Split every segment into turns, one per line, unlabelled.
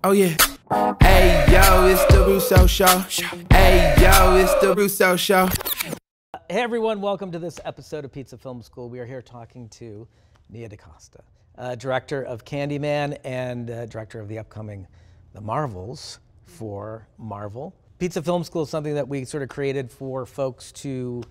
Oh yeah. Hey yo, it's the Russo Show. Hey yo, it's the Russo Show.
Hey everyone, welcome to this episode of Pizza Film School. We are here talking to Nia DaCosta, director of Candyman and director of the upcoming The Marvels for Marvel. Pizza Film School is something that we sort of created for folks to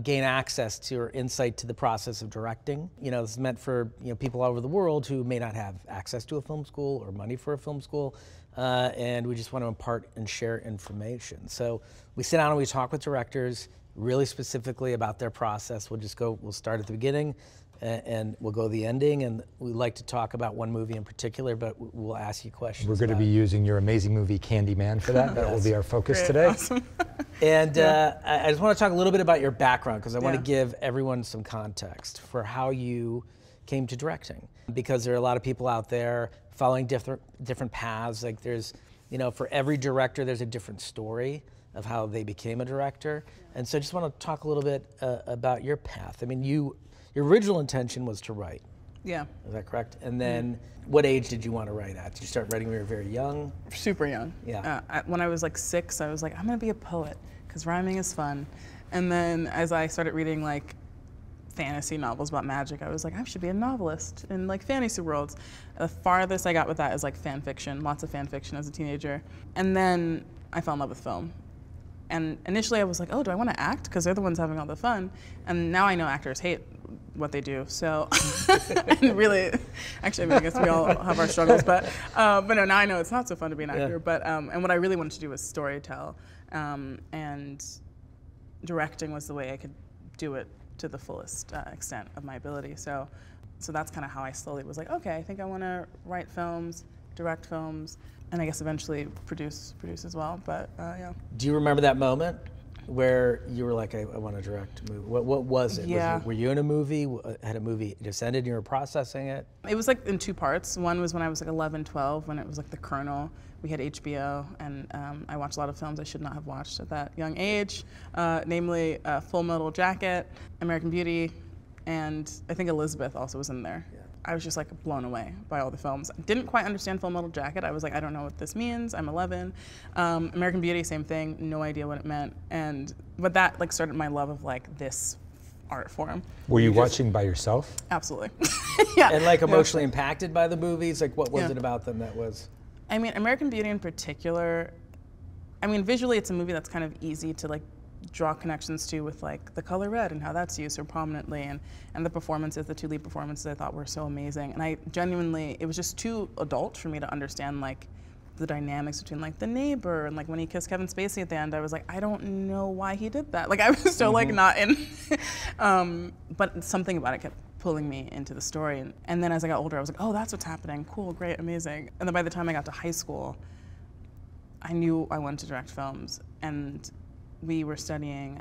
gain access to or insight to the process of directing. You know, this is meant for people all over the world who may not have access to a film school or money for a film school, and we just want to impart and share information. So we sit down and we talk with directors really specifically about their process. We'll start at the beginning and we'll go to the ending, and we like to talk about one movie in particular, but we'll ask you questions.
We're going to be using your amazing movie Candyman for that. That will be our focus today.
Awesome. And I just want to talk a little bit about your background, because I want to give everyone some context for how you came to directing, because there are a lot of people out there following different paths. Like there's, for every director, there's a different story of how they became a director. And so I just want to talk a little bit about your path. I mean, your original intention was to write.
Yeah.
Is that correct? And then what age did you want to write at? Did you start writing when you were very young?
Super young.
Yeah.
When I was like 6, I was like, I'm going to be a poet because rhyming is fun. And then as I started reading like fantasy novels about magic, I was like, I should be a novelist in like fantasy worlds. The farthest I got with that is like fan fiction, lots of fan fiction as a teenager. And then I fell in love with film. And initially I was like, oh, do I want to act? Because they're the ones having all the fun. And now I know actors hate what they do. So, and really, actually, I mean, I guess we all have our struggles, but no, now I know it's not so fun to be an actor. But, and what I really wanted to do was storytell. And directing was the way I could do it to the fullest extent of my ability. So that's kind of how I slowly was like, okay, I think I want to write films, direct films, and I guess eventually produce as well, but yeah.
Do you remember that moment where you were like, I want to direct a movie? What was it?
Yeah.
Were you in a movie? Had a movie just ended and you were processing it?
It was like in 2 parts. One was when I was like 11, 12, when it was like The Colonel. We had HBO, and I watched a lot of films I should not have watched at that young age, namely Full Metal Jacket, American Beauty, and I think Elizabeth also was in there. Yeah. I was just like blown away by all the films. Didn't quite understand Full Metal Jacket. I was like, I don't know what this means. I'm 11. American Beauty, same thing. No idea what it meant. But that like started my love of like this art form.
Were you watching by yourself?
Absolutely. Yeah.
And like emotionally impacted by the movies? Like what was it about them that was?
I mean, American Beauty in particular, I mean, visually it's a movie that's kind of easy to like draw connections to with like the color red and how that's used so prominently, and the performances, the 2 lead performances I thought were so amazing. And I genuinely, it was just too adult for me to understand like the dynamics between like the neighbor and like when he kissed Kevin Spacey at the end, I was like, I don't know why he did that. Like I was so like not in, but something about it kept pulling me into the story. And then as I got older, I was like, oh, that's what's happening. Cool, great, amazing. And then by the time I got to high school, I knew I wanted to direct films. And we were studying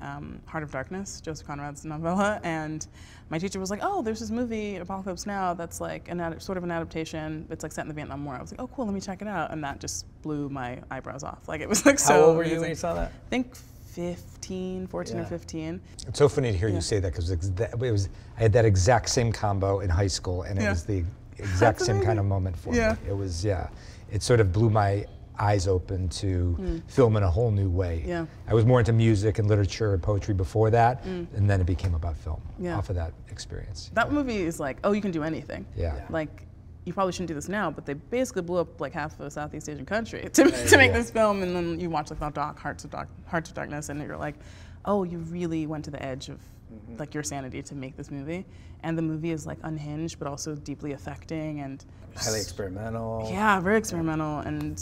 Heart of Darkness, Joseph Conrad's novella, and my teacher was like, oh, there's this movie, Apocalypse Now, that's like sort of an adaptation. It's like set in the Vietnam War. I was like, oh, cool, let me check it out. And that just blew my eyebrows off. Like it was like so
How old were
amazing.
you when you saw that?
I think 14 or 15.
It's so funny to hear you say that, because I had that exact same combo in high school, and it was the exact same kind of moment for me. It was, it sort of blew my eyes open to film in a whole new way.
Yeah.
I was more into music and literature and poetry before that, and then it became about film off of that experience.
That movie is like, oh, you can do anything.
Yeah.
Like, you probably shouldn't do this now, but they basically blew up like half of a Southeast Asian country to make this film, and then you watch like Hearts of Darkness, and you're like, oh, you really went to the edge of like your sanity to make this movie. And the movie is like unhinged, but also deeply affecting and
Highly experimental.
Yeah, very experimental, and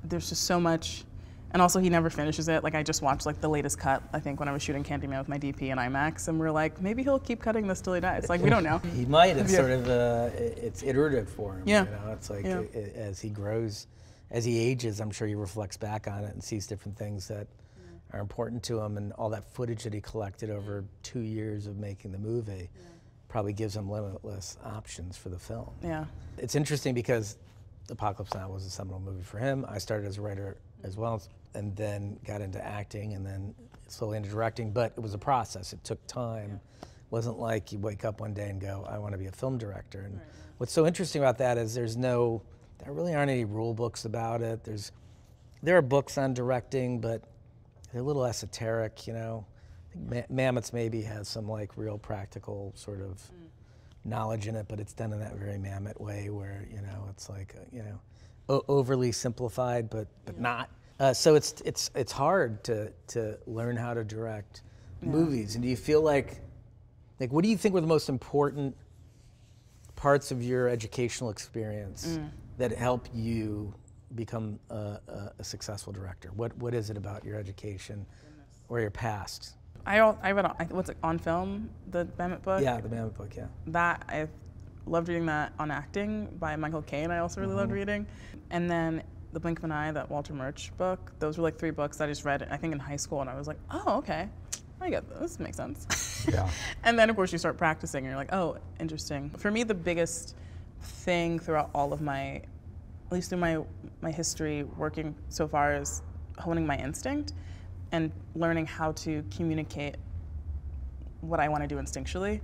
there's just so much. And also he never finishes it. Like I just watched like the latest cut, I think, when I was shooting Candyman with my DP in IMAX, and we're like, maybe he'll keep cutting this till he dies. Like we don't know.
He might. It's sort of it's iterative for him.
Yeah.
You know, it's like as he grows, as he ages, I'm sure he reflects back on it and sees different things that are important to him, and all that footage that he collected over 2 years of making the movie probably gives him limitless options for the film.
Yeah.
It's interesting because Apocalypse Now was a seminal movie for him. I started as a writer as well, and then got into acting, and then slowly into directing. But it was a process. It took time wasn't like you wake up one day and go, I want to be a film director. And what's so interesting about that is there really aren't any rule books about it. There are books on directing, but they're a little esoteric, you know. I think Mammoths maybe has some like real practical sort of knowledge in it, but it's done in that very Mammoth way where, you know, it's like, you know, overly simplified, but not. So it's hard to learn how to direct movies. And do you feel like what do you think were the most important parts of your educational experience that help you become a successful director? What is it about your education or your past?
I read what's it, On Film, the Mammoth book?
Yeah, the Mammoth book, yeah.
That, I loved reading that. On Acting by Michael Caine, I also really loved reading. And then The Blink of an Eye, that Walter Murch book. Those were like 3 books that I just read, I think, in high school, and I was like, oh, okay, I get this, makes sense.
Yeah.
And then, of course, you start practicing, and you're like, oh, interesting. For me, the biggest thing throughout all of my, at least through my history working so far, is honing my instinct and learning how to communicate what I want to do instinctually,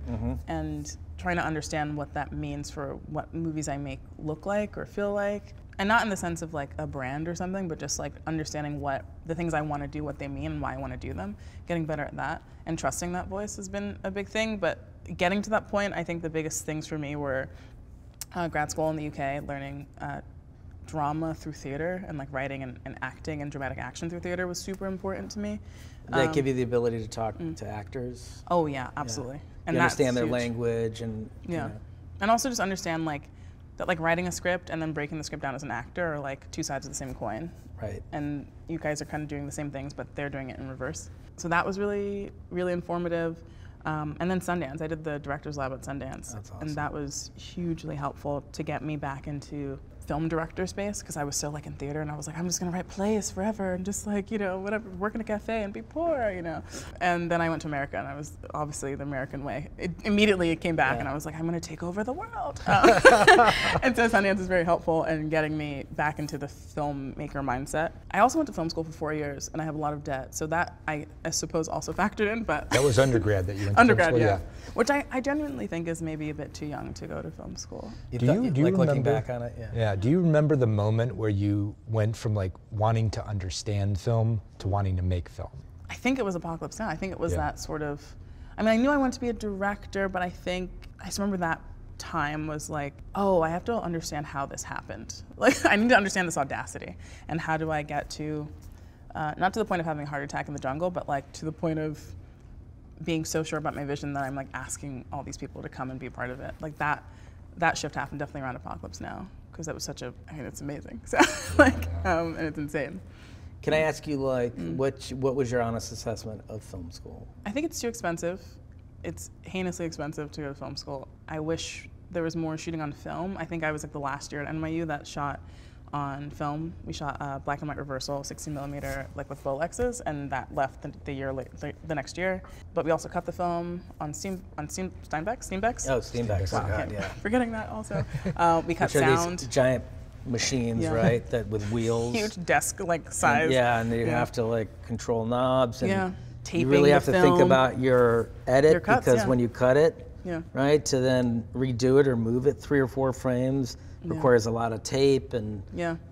and trying to understand what that means for what movies I make look like or feel like. And not in the sense of like a brand or something, but just like understanding what the things I want to do, what they mean, and why I want to do them. Getting better at that and trusting that voice has been a big thing. But getting to that point, I think the biggest things for me were grad school in the UK, learning drama through theater, and like writing and acting and dramatic action through theater was super important to me.
Did that give you the ability to talk to actors?
Oh yeah, absolutely.
Yeah.
And
you understand their
huge.
language and
yeah,
you know.
And also just understand like that, like writing a script and then breaking the script down as an actor are like 2 sides of the same coin.
Right.
And you guys are kind of doing the same things, but they're doing it in reverse. So that was really, really informative. And then Sundance, I did the director's lab at Sundance.
That's awesome.
And that was hugely helpful to get me back into film director space, because I was so like in theater, and I was like, I'm just gonna write plays forever and just like, you know, whatever, work in a cafe and be poor, you know. And then I went to America, and I was obviously the American way. Immediately it came back, and I was like, I'm gonna take over the world. And so Sundance is very helpful in getting me back into the filmmaker mindset. I also went to film school for 4 years, and I have a lot of debt, so that I suppose also factored in, but.
That was undergrad that you went to
undergrad,
film school?
yeah. Which I genuinely think is maybe a bit too young to go to film school.
Do you like
remember,
looking back on it?
Yeah. Do you remember the moment where you went from like wanting to understand film to wanting to make film?
I think it was Apocalypse Now. I think it was that sort of, I mean, I knew I wanted to be a director, but I think, I just remember that time was like, oh, I have to understand how this happened. Like, I need to understand this audacity, and how do I get to, not to the point of having a heart attack in the jungle, but like to the point of being so sure about my vision that I'm like asking all these people to come and be a part of it. Like that shift happened definitely around Apocalypse Now, because that was such a, I mean, it's amazing. So like, and it's insane.
Can I ask you, like, what was your honest assessment of film school?
I think it's too expensive. It's heinously expensive to go to film school. I wish there was more shooting on film. I think I was like the last year at NYU that shot on film. We shot black and white reversal, 16mm, like with Bolexes, and that left the next year. But we also cut the film on Steenbecks.
Oh, Steenbecks.
Wow,
Oh, God, yeah.
Forgetting that also. We cut
Which are
sound.
these giant machines, right? That with wheels.
Huge desk like size.
And you have to like control knobs, and
taping
you really have
the
to think
film.
about your edit,
Your cuts,
because when you cut it, right, to then redo it or move it 3 or 4 frames requires a lot of tape, and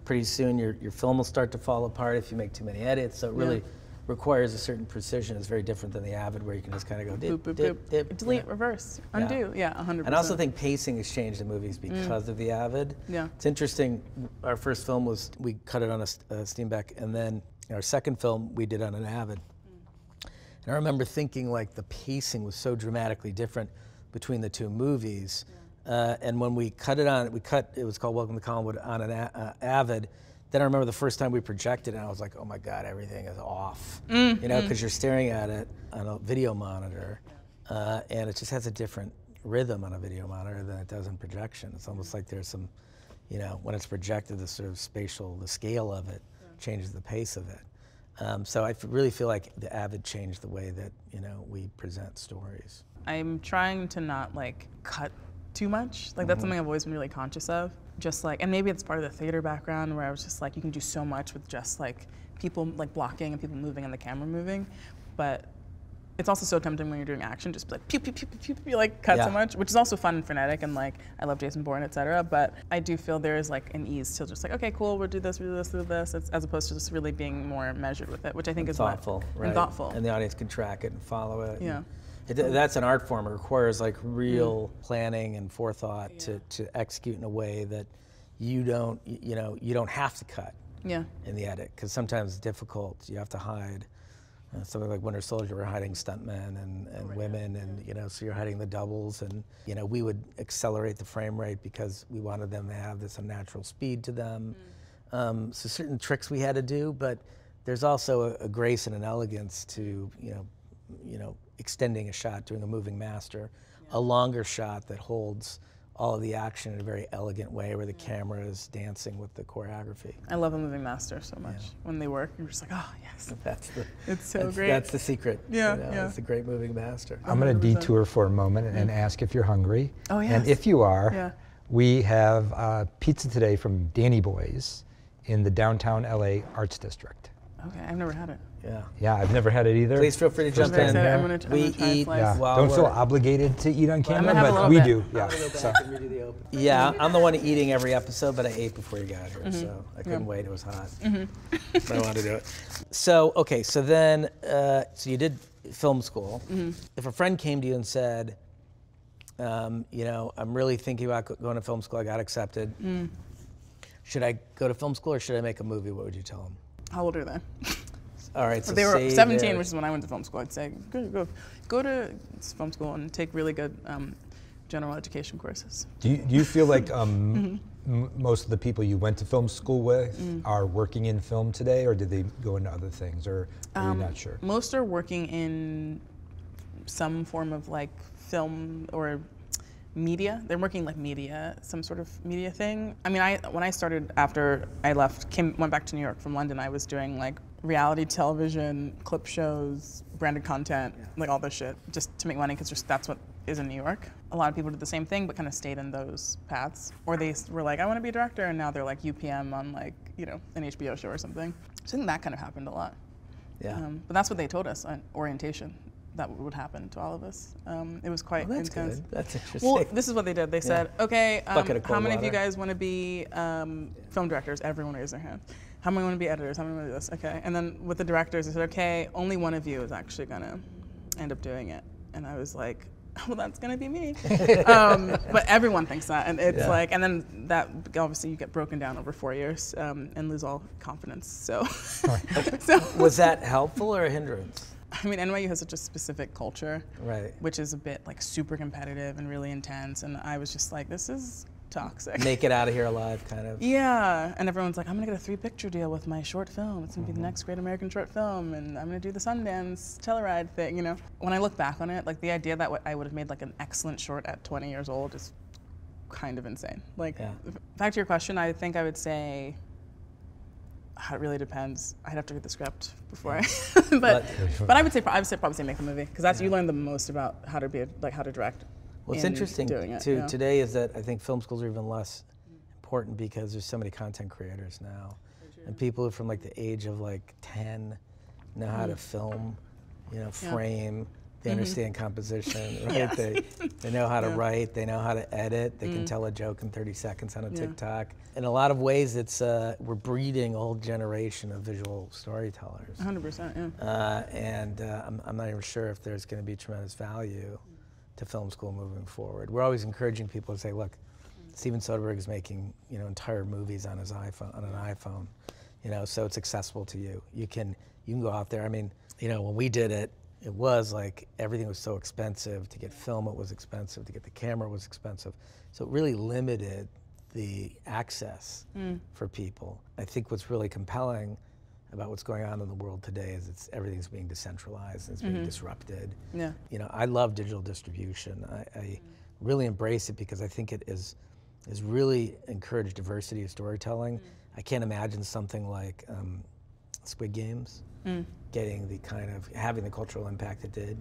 pretty soon your film will start to fall apart if you make too many edits. So it really requires a certain precision. It's very different than the Avid, where you can just kind of go dip,
boop, boop,
dip,
boop.
dip,
Delete, reverse, undo. 100%.
And I also think pacing has changed in movies because of the Avid.
Yeah.
It's interesting. Our first film we cut it on a Steenbeck, and then our second film we did on an Avid. And I remember thinking like the pacing was so dramatically different between the 2 movies. And when we cut it on, it was called Welcome to Collinwood on an Avid. Then I remember the first time we projected, and I was like, oh my God, everything is off. You know, because you're staring at it on a video monitor, and it just has a different rhythm on a video monitor than it does in projection. It's almost like there's some, you know, when it's projected, the sort of the scale of it changes the pace of it. So I really feel like the Avid changed the way that, you know, we present stories.
I'm trying to not like cut too much. Like that's something I've always been really conscious of. Just like, and maybe it's part of the theater background, where I was just like, you can do so much with just like people like blocking and people moving and the camera moving. But it's also so tempting when you're doing action, just be like pew pew pew pew pew, pew, like cut so much, which is also fun and frenetic, and like I love Jason Bourne, etc. But I do feel there is like an ease to just like, okay, cool, we'll do this, as opposed to just really being more measured with it, which I think is
thoughtful, right?
And thoughtful,
and the audience can track it and follow it.
Yeah.
That's an art form. It requires like real planning and forethought to execute in a way that you don't have to cut in the edit, because sometimes it's difficult. You have to hide. Something like Winter Soldier, we're hiding stuntmen and women, and so you're hiding the doubles, and we would accelerate the frame rate because we wanted them to have this unnatural speed to them. So certain tricks we had to do, but there's also a grace and an elegance to extending a shot, doing a moving master, a longer shot that holds all of the action in a very elegant way, where the camera is dancing with the choreography.
I love a moving master so much. When they work, you're just like, oh yes. It's so great.
That's the secret.
Yeah.
It's a great moving master.
I'm going to detour for a moment and ask if you're hungry.
Oh yes.
And if you are, we have pizza today from Danny Boy's in the downtown LA Arts District.
Okay, I've never had it.
Yeah, I've never had it either.
Please feel free to jump in.
I'm gonna
We
try
eat.
Don't feel obligated to eat on camera,
have a
but
little
we
bit.
do.
I'm gonna go back and redo the open. Yeah, I'm the one eating every episode, but I ate before you got here, so I couldn't wait. It was hot, but I wanted to do it. So okay, so then, so you did film school. If a friend came to you and said, I'm really thinking about going to film school, I got accepted. Should I go to film school or should I make a movie? What would you tell them?
How old are they?
All right, so
they were 17, which is when I went to film school. I'd say go to film school and take really good general education courses.
Do you feel like most of the people you went to film school with are working in film today, or did they go into other things, or are you not sure?
Most are working in some form of like film or media. They're working like media, some sort of media thing. I mean, when I started after I left, went back to New York from London, I was doing like reality television, clip shows, branded content, like all this shit, just to make money, because that's what is in New York. A lot of people did the same thing, but kind of stayed in those paths. Or they were like, I want to be a director, and now they're like UPM on like, an HBO show or something. So I think that kind of happened a lot.
Yeah.
But that's what they told us on orientation. That would happen to all of us. It was quite
That's
intense.
good. That's interesting.
Well, this is what they did. They said, okay, how many of you
water.
guys want to be film directors? Everyone raised their hand. How many want to be editors? How many want to do this? Okay. And then with the directors, they said, okay, only one of you is actually going to end up doing it. And I was like, well, that's going to be me. But everyone thinks that. And it's like, and then that, obviously, you get broken down over 4 years and lose all confidence. So,
Was that helpful or a hindrance?
I mean, NYU has such a specific culture,
right?
Which is a bit like super competitive and really intense. And I was just like, this is toxic.
Make it out of here alive, kind of.
Yeah, and everyone's like, I'm gonna get a 3-picture deal with my short film. It's gonna be the next great American short film, and I'm gonna do the Sundance Telluride thing. When I look back on it, like the idea that I would have made like an excellent short at 20 years old is kind of insane. Like, back to your question, I think I would say. It really depends. I'd have to read the script before but I would say probably say make the movie, because that's you learn the most about how to how to direct.
What's interesting too today is that I think film schools are even less important because there's so many content creators now, and people from like the age of like 10 know how to film, frame. They understand composition, right? They know how to write, they know how to edit, they can tell a joke in 30 seconds on a TikTok. In a lot of ways, it's we're breeding a whole generation of visual storytellers.
100%,
and I'm not even sure if there's going to be tremendous value to film school moving forward. We're always encouraging people to say, look, Steven Soderbergh is making entire movies on his iPhone, on an iPhone, so it's accessible to you. You can go out there. I mean, when we did it, it was like everything was so expensive. To get film, it was expensive. To get the camera was expensive. So it really limited the access for people. I think what's really compelling about what's going on in the world today is everything's being decentralized, it's being disrupted.
Yeah.
I love digital distribution. I really embrace it because I think it is really encouraged diversity of storytelling. I can't imagine something like Squid Games getting the kind of, having the cultural impact it did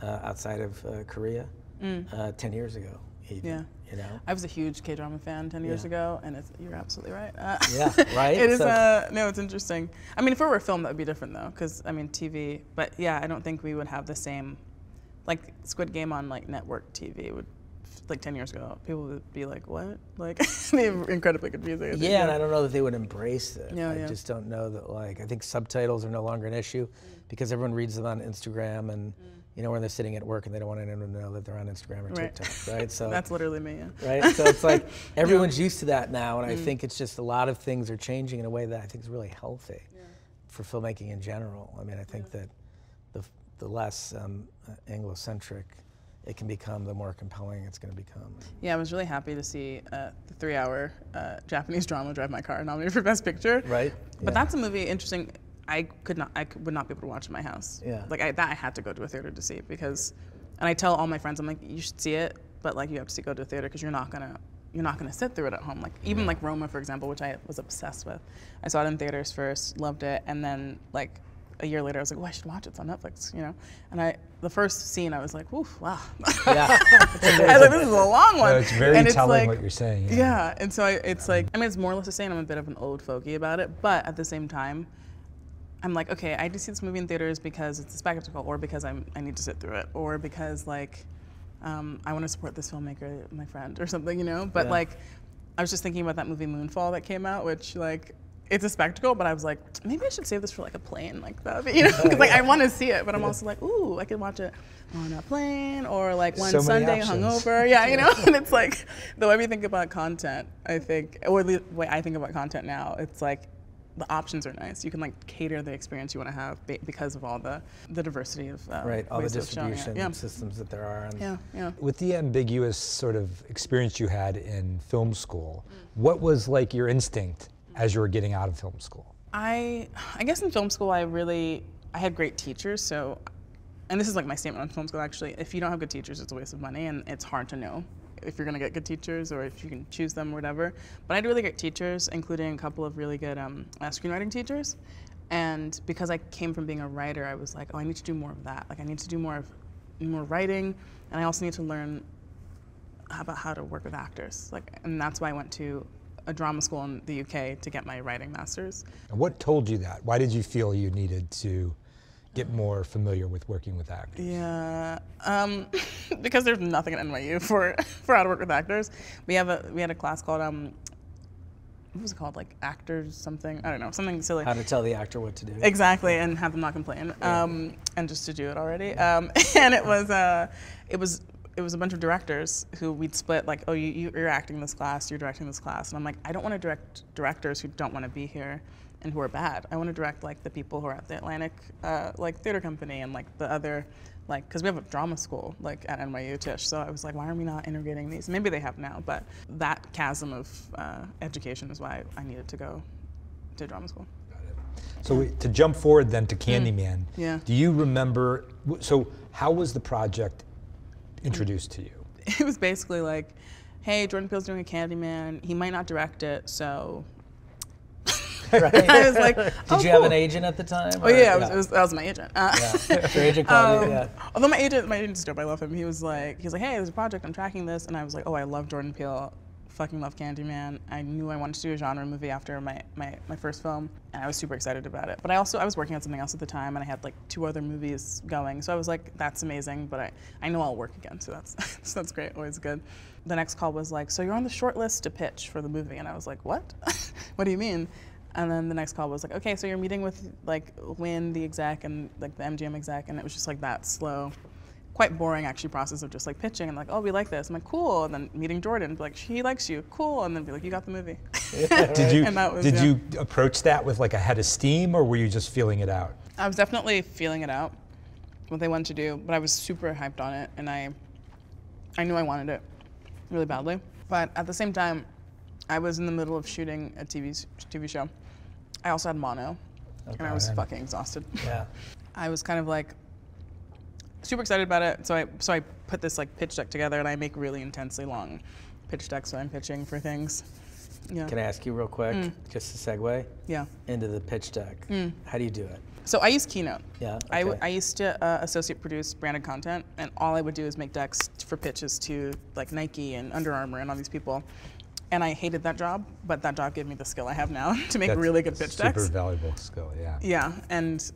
outside of Korea 10 years ago. even,
Yeah.
you know?
I was a huge K-drama fan 10 years ago, and you're absolutely right.
Yeah, right?
It is, no, it's interesting. I mean, if it were a film, that would be different, though, because, I mean, TV, but yeah, I don't think we would have the same, like, Squid Game on, like, network TV would, like, 10 years ago, people would be like, what? Like, they're incredibly confusing.
Yeah, and I don't know that they would embrace it.
Yeah,
I just don't know that, like, I think subtitles are no longer an issue because everyone reads them on Instagram and, you know, when they're sitting at work and they don't want anyone to know that they're on Instagram or TikTok, right? So
that's literally me, yeah.
Right? So it's like everyone's used to that now, and I think it's just a lot of things are changing in a way that I think is really healthy for filmmaking in general. I mean, I think that the less Anglo-centric it can become, the more compelling it's going to become.
Yeah, I was really happy to see the 3-hour Japanese drama Drive My Car nominated for Best Picture.
Right.
But that's a movie interesting. I would not be able to watch in my house.
Yeah.
Like I had to go to a theater to see it because, and I tell all my friends, I'm like, you should see it, but like you have to go to a theater because you're not gonna sit through it at home. Like even like Roma, for example, which I was obsessed with. I saw it in theaters first, loved it, and then like a year later I was like, oh, I should watch it. It's on Netflix, you know. And the first scene I was like, oof, wow.
Yeah.
I was like, this is a long one.
No, it's very
and
telling
like,
what you're saying.
Yeah, and so it's like, I mean, it's more or less the same. I'm a bit of an old fogey about it, but at the same time, I'm like, okay, I do see this movie in theaters because it's a spectacle, or because I need to sit through it, or because like I want to support this filmmaker, my friend, or something, you know. But like, I was just thinking about that movie Moonfall that came out, which like, it's a spectacle, but I was like, maybe I should save this for like a plane, like that, you know, because like I want to see it, but I'm also like, ooh, I could watch it on a plane or like one Sunday hungover, yeah, you know. And it's like the way we think about content, I think, or the way I think about content now, it's like, the options are nice. You can like cater the experience you want to have because of all the diversity of
right, all the distribution
it.
systems that there are.
And
With the ambiguous sort of experience you had in film school, what was like your instinct as you were getting out of film school?
I guess in film school I had great teachers. So, and this is like my statement on film school actually. If you don't have good teachers, it's a waste of money, and it's hard to know if you're going to get good teachers or if you can choose them or whatever. But I had really great teachers, including a couple of really good screenwriting teachers. And because I came from being a writer, I was like, oh, I need to do more of that. Like I need to do more writing, and I also need to learn about how to work with actors. And that's why I went to a drama school in the UK to get my writing master's.
And what told you that? Why did you feel you needed to get more familiar with working with actors?
Yeah, because there's nothing at NYU for how to work with actors. We had a class called what was it called, like actors something, I don't know, something silly.
How to tell the actor what to do.
Exactly, and have them not complain, and just to do it already. And it was a bunch of directors who we'd split, like, oh, you're acting this class, you're directing this class, and I'm like, I don't want to direct directors who don't want to be here and who are bad. I want to direct like the people who are at the Atlantic like theater company and like the other, like, because we have a drama school like at NYU Tisch. So I was like, why are we not integrating these? Maybe they have now, but that chasm of education is why I needed to go to drama school.
Got it. So to jump forward then to Candyman, do you remember, so how was the project introduced to you?
It was basically like, hey, Jordan Peele's doing a Candyman. He might not direct it, so.
Right.
I was like,
Did you have an agent at the time?
Oh yeah, that was my agent.
Your agent called you,
Although my agent's dope, I love him. He was like, hey, there's a project, I'm tracking this, and I was like, oh, I love Jordan Peele, fucking love Candyman. I knew I wanted to do a genre movie after my first film, and I was super excited about it. But I was working on something else at the time, and I had like 2 other movies going, so I was like, that's amazing, but I know I'll work again, so that's great, always good. The next call was like, so you're on the short list to pitch for the movie, and I was like, what? What do you mean? And then the next call was like, okay, so you're meeting with like Wynn, the exec, and like the MGM exec, and it was just like that slow, quite boring actually process of just like pitching and like, oh, we like this. I'm like, cool. And then meeting Jordan, be like, he likes you, cool. And then be like, you got the movie.
Did you approach that with like a head of steam, or were you just feeling it out?
I was definitely feeling it out, what they wanted to do, but I was super hyped on it, and I knew I wanted it really badly. But at the same time, I was in the middle of shooting a TV show. I also had mono, and I was fucking exhausted.
Yeah.
I was kind of like super excited about it, so I put this like pitch deck together, and I make really intensely long pitch decks when I'm pitching for things. Yeah.
Can I ask you real quick, just to segue
Yeah.
into the pitch deck? How do you do it?
So I use Keynote.
Yeah.
I
Okay.
used to associate produce branded content, and all I would do is make decks for pitches to like Nike and Under Armour and all these people. And I hated that job, but that job gave me the skill I have now to make really good pitch decks.
Super valuable skill, yeah.
Yeah, and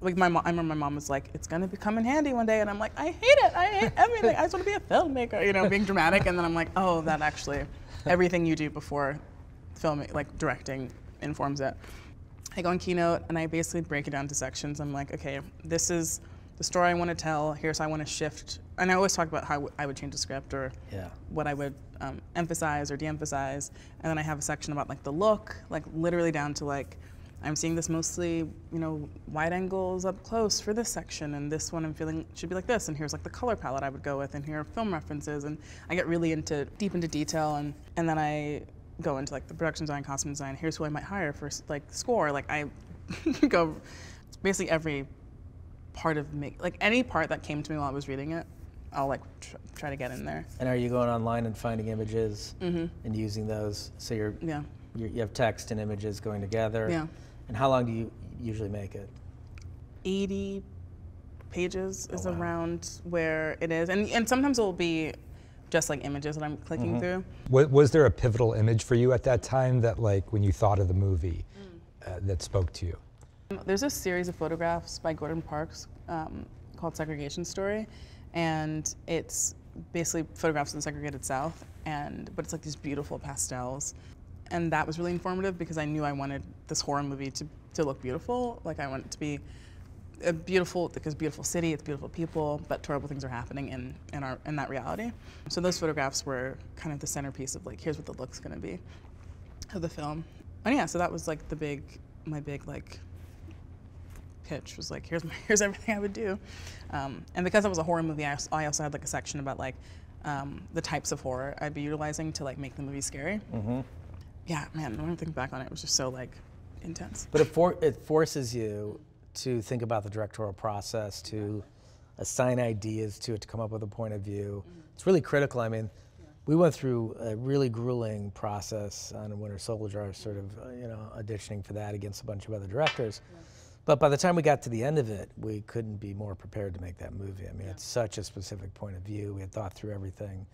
like I remember my mom was like, "It's gonna come in handy one day," and I'm like, "I hate it. I hate everything. I just want to be a filmmaker," you know, being dramatic. And then I'm like, "Oh, that actually, everything you do before filming, like directing, informs it." I go in Keynote and I basically break it down to sections. I'm like, okay, this is the story I want to tell. Here's how I want to shift. And I always talk about how I would change the script or what I would emphasize or de-emphasize. And then I have a section about like the look, like literally down to like, I'm seeing this mostly, you know, wide angles up close for this section, and this one I'm feeling should be like this, and here's like the color palette I would go with, and here are film references, and I get really deep into detail, and then I go into like the production design, costume design. Here's who I might hire for like score. Like I go basically every part of like any part that came to me while I was reading it, I'll like try to get in there.
And are you going online and finding images and using those? So you have text and images going together.
Yeah.
And how long do you usually make it?
80 pages is
wow.
around where it is, and sometimes it will be just like images that I'm clicking through.
Was there a pivotal image for you at that time that, like, when you thought of the movie, that spoke to you?
There's a series of photographs by Gordon Parks called Segregation Story, and it's basically photographs of the segregated South, but it's like these beautiful pastels. And that was really informative because I knew I wanted this horror movie to look beautiful. Like I want it to be a beautiful city, it's beautiful people, but terrible things are happening in that reality. So those photographs were kind of the centerpiece of like, here's what the look's gonna be of the film. And yeah, so that was like my big like pitch was like, here's everything I would do. And because it was a horror movie, I also had like a section about like the types of horror I'd be utilizing to like make the movie scary. Yeah, man, when I think back on it, it was just so like intense.
But it forces you to think about the directorial process, to assign ideas to it, to come up with a point of view. It's really critical. I mean, we went through a really grueling process on Winter Soldier, sort of, auditioning for that against a bunch of other directors. But by the time we got to the end of it, we couldn't be more prepared to make that movie. I mean, it's such a specific point of view. We had thought through everything.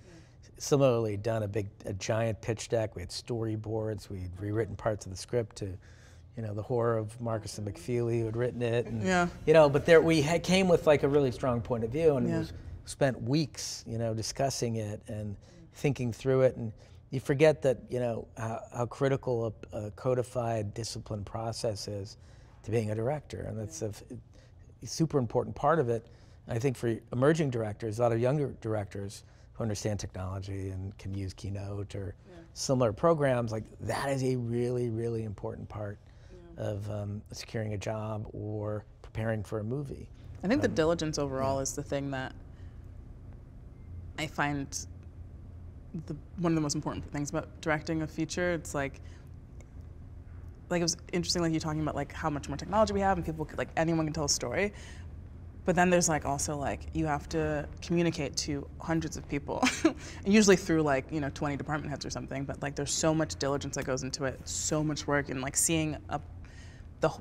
Similarly, done a giant pitch deck. We had storyboards. We'd rewritten parts of the script to, the horror of Marcus and McFeely who had written it. And, but there we came with like a really strong point of view, and we spent weeks, discussing it and thinking through it. And you forget that, how critical a codified, disciplined process is to being a director, and that's a super important part of it. And I think for emerging directors, a lot of younger directors who understand technology and can use Keynote or similar programs, like that is a really, really important part of securing a job or preparing for a movie.
I think the diligence overall is the thing that I find one of the most important things about directing a feature. It's like it was interesting, like you talking about like how much more technology we have and people like anyone can tell a story. But then there's like also like you have to communicate to hundreds of people, and usually through like 20 department heads or something. But like there's so much diligence that goes into it, so much work, and like seeing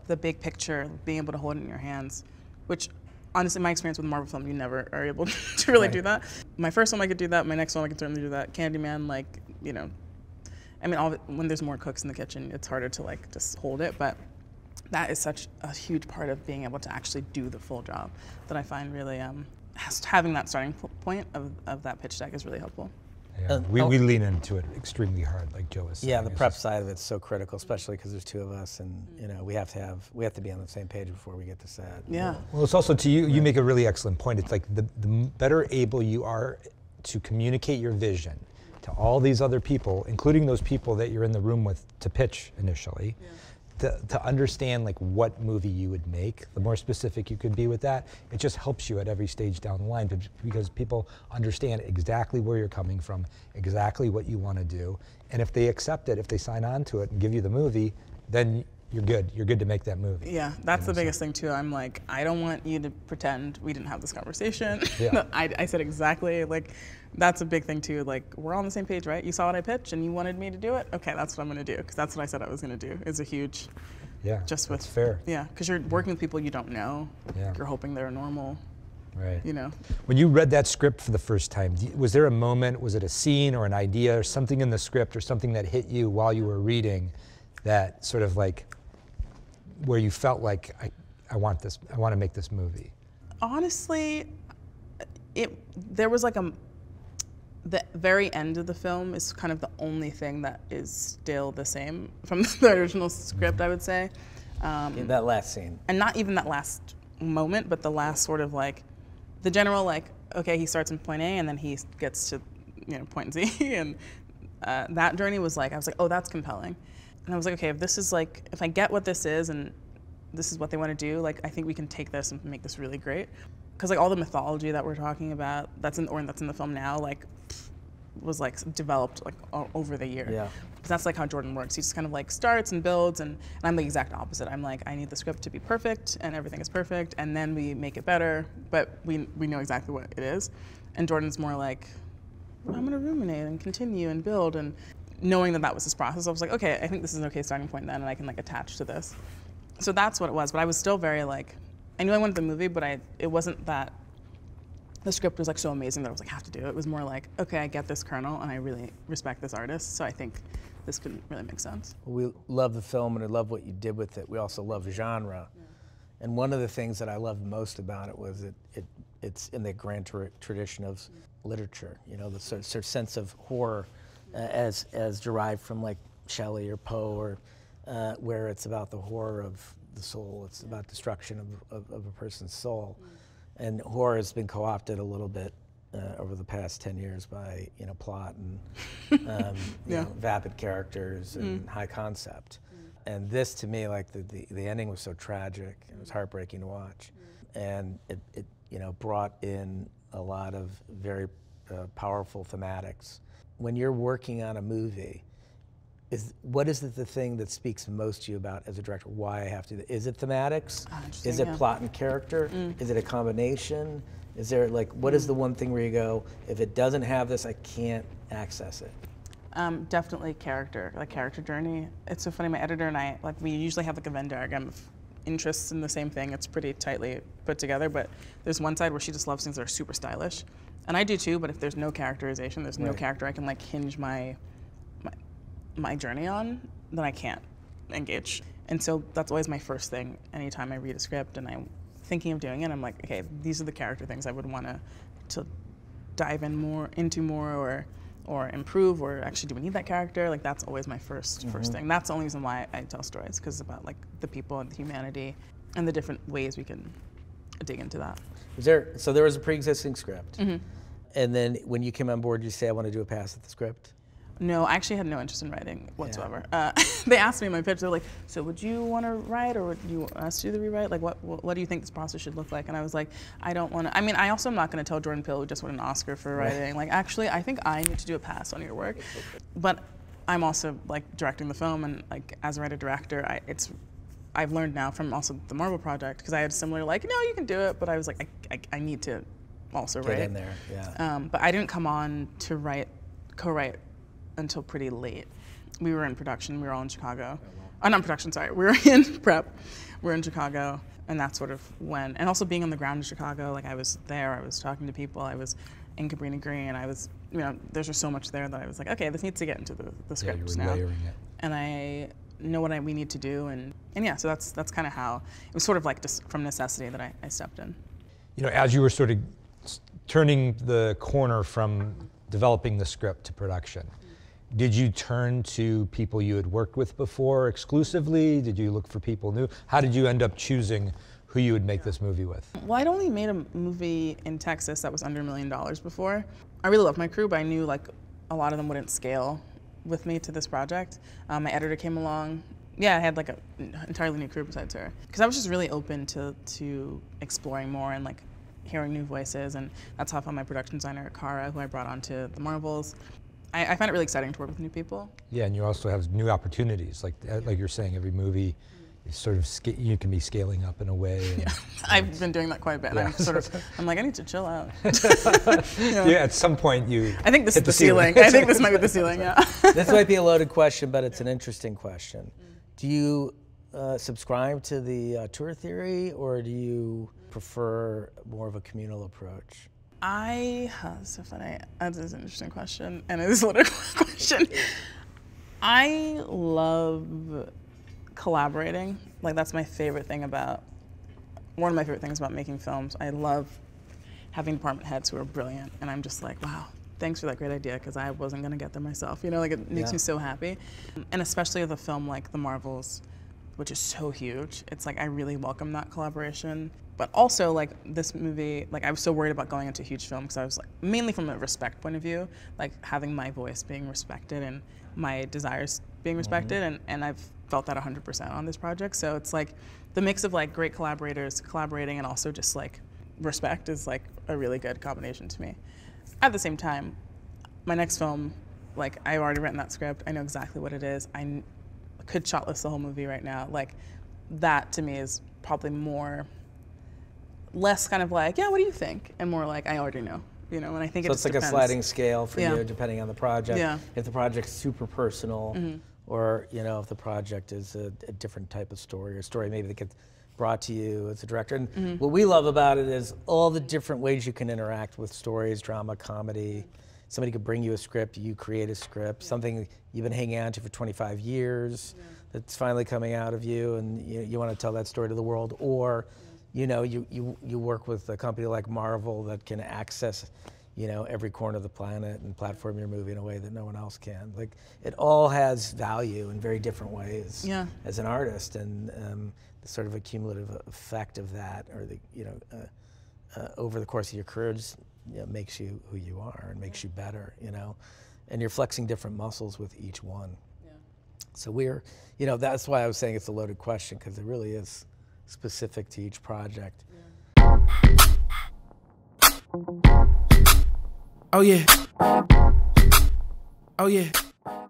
the big picture, being able to hold it in your hands, which honestly, my experience with Marvel film, you never are able to really do that. My first one I could do that. My next one I could certainly do that. Candyman, like I mean, when there's more cooks in the kitchen, it's harder to like just hold it, but. That is such a huge part of being able to actually do the full job that I find really having that starting point of that pitch deck is really helpful.
Yeah, we lean into it extremely hard, like Joe was saying.
Yeah, the prep side of it's so critical, especially because there's two of us, and we have to be on the same page before we get to set.
Yeah.
Well, it's also to you. You make a really excellent point. It's like the better able you are to communicate your vision to all these other people, including those people that you're in the room with to pitch initially. To understand like what movie you would make, the more specific you could be with that, it just helps you at every stage down the line because people understand exactly where you're coming from, exactly what you want to do, and if they accept it, if they sign on to it and give you the movie, then you're good. You're good to make that movie.
Yeah, that's the biggest thing too. I'm like, I don't want you to pretend we didn't have this conversation.
Yeah.
I said exactly like that's a big thing too. Like, we're on the same page, right? You saw what I pitched and you wanted me to do it? Okay, that's what I'm gonna do, because that's what I said I was gonna do. Is a huge,
that's fair.
Yeah, because you're working with people you don't know.
Yeah.
You're hoping they're normal.
Right.
You know.
When you read that script for the first time, was there a moment, was it a scene or an idea or something in the script or something that hit you while you were reading that sort of like, where you felt like, I want to make this movie? Honestly,
there was like the very end of the film is kind of the only thing that is still the same from the original script, I would say.
That last scene.
And not even that last moment, but the last sort of like, the general like, okay, he starts in point A and then he gets to, point Z, and that journey was like, I was like, oh, that's compelling. And I was like, okay, if this is like, if I get what this is and this is what they want to do, like, I think we can take this and make this really great. Because like all the mythology that we're talking about, that's in the film now, like, was like developed like over the year.
Yeah.
Because that's like how Jordan works. He just kind of like starts and builds, and I'm the exact opposite. I'm like, I need the script to be perfect and everything is perfect, and then we make it better, but we know exactly what it is. And Jordan's more like, I'm gonna ruminate and continue and build, and knowing that was his process, I was like, okay, I think this is an okay starting point then, and I can like attach to this. So that's what it was, but I was still very like, I knew I wanted the movie, but it wasn't that the script was like so amazing that I was like, have to do it. It was more like, okay, I get this kernel and I really respect this artist, so I think this could really make sense.
We love the film and I love what you did with it. We also love the genre. Yeah. And one of the things that I loved most about it was it's in the grand tradition of literature, the sort of sense of horror as derived from like Shelley or Poe, or where it's about the horror of the soul. It's about destruction of a person's soul. And horror has been co-opted a little bit over the past 10 years by plot and vapid characters and high concept. And this, to me, like the ending was so tragic. It was heartbreaking to watch, and it brought in a lot of very powerful thematics. When you're working on a movie, what is the thing that speaks most to you about as a director? Why I have to do that? Is it thematics? Is it plot and character? Is it a combination? Is there like, what is the one thing where you go, if it doesn't have this, I can't access it?
Definitely character, like character journey. It's so funny, my editor and I, like, we usually have like a Venn diagram of interests in the same thing. It's pretty tightly put together, but there's one side where she just loves things that are super stylish. And I do too, but if there's no characterization, there's no character I can like hinge my journey on, then I can't engage. And so that's always my first thing anytime I read a script and I'm thinking of doing it. I'm like, okay, these are the character things I would want to dive into more or improve, or actually do we need that character? Like, that's always my first thing. That's the only reason why I tell stories, because it's about like the people and the humanity and the different ways we can dig into that.
So there was a pre-existing script, and then when you came on board, you say, I want to do a pass at the script?
No, I actually had no interest in writing whatsoever. Yeah. They asked me in my pitch, they're like, so would you want to write, or would you want us to do the rewrite? Like, what do you think this process should look like? And I was like, I don't want to, I mean, I also am not going to tell Jordan Peele, who just won an Oscar for writing, like, actually, I think I need to do a pass on your work. But I'm also like directing the film, and like as a writer-director, I've learned now from also the Marvel project, because I had similar like, no, you can do it, but I was like, I need to also write.
Get in there, yeah.
But I didn't come on to co-write until pretty late. We were in production, we were all in Chicago. Not production, sorry, we were in prep. We were in Chicago, and that's sort of when, and also being on the ground in Chicago, like I was there, I was talking to people, I was in Cabrini Green, I was, there's just so much there that I was like, okay, this needs to get into the scripts now.
Layering it.
And I know what we need to do, and yeah, so that's kind of how, it was sort of like just from necessity that I stepped in.
As you were sort of turning the corner from developing the script to production, did you turn to people you had worked with before exclusively? Did you look for people new? How did you end up choosing who you would make this movie with?
Well, I'd only made a movie in Texas that was under $1 million before. I really loved my crew, but I knew like a lot of them wouldn't scale with me to this project. My editor came along. Yeah, I had like an entirely new crew besides her, because I was just really open to exploring more and like hearing new voices, and that's how I found my production designer, Kara, who I brought onto the Marvels. I find it really exciting to work with new people.
Yeah, and you also have new opportunities. Like you're saying, every movie sort of you can be scaling up in a way.
Yeah, I've been doing that quite a bit.
Yeah.
I'm like, I need to chill out.
Yeah, at some point
I think this is the ceiling. I think this might be the ceiling, yeah.
This might be a loaded question, but it's an interesting question. Do you subscribe to the tour theory, or do you prefer more of a communal approach?
That's so funny. That's an interesting question, and it is a loaded question. I love collaborating. Like, that's my favorite thing about, one of my favorite things about making films. I love having department heads who are brilliant, and I'm just like, wow, thanks for that great idea, because I wasn't gonna get there myself. You know, like, it makes me so happy. And especially with a film like The Marvels, which is so huge, it's like I really welcome that collaboration. But also, like, this movie, like, I was so worried about going into a huge film because I was like, mainly from a respect point of view, like having my voice being respected and my desires being respected, and I've felt that 100% on this project. So it's like the mix of like great collaborators collaborating and also just like respect is like a really good combination to me. At the same time, my next film, like, I've already written that script. I know exactly what it is. I could shotlist the whole movie right now. Like, that to me is probably less kind of like, yeah, what do you think? And more like, I already know, you know, and I think
so
it
it's
just
like
depends.
a sliding scale for you, depending on the project.
Yeah.
If the project's super personal, or, you know, if the project is a different type of story, or a story maybe that gets brought to you as a director. And what we love about it is all the different ways you can interact with stories, drama, comedy. Somebody could bring you a script, you create a script, something you've been hanging on to for 25 years that's finally coming out of you, and you want to tell that story to the world. Or, you know, you work with a company like Marvel that can access, you know, every corner of the planet and platform your movie in a way that no one else can. Like, it all has value in very different ways as an artist, and the sort of accumulative effect of that, or the, you know, over the course of your career, just, you know, makes you who you are and makes you better, you know, and you're flexing different muscles with each one. So we're, you know, that's why I was saying it's a loaded question, because it really is specific to each project.
Oh yeah. Oh yeah.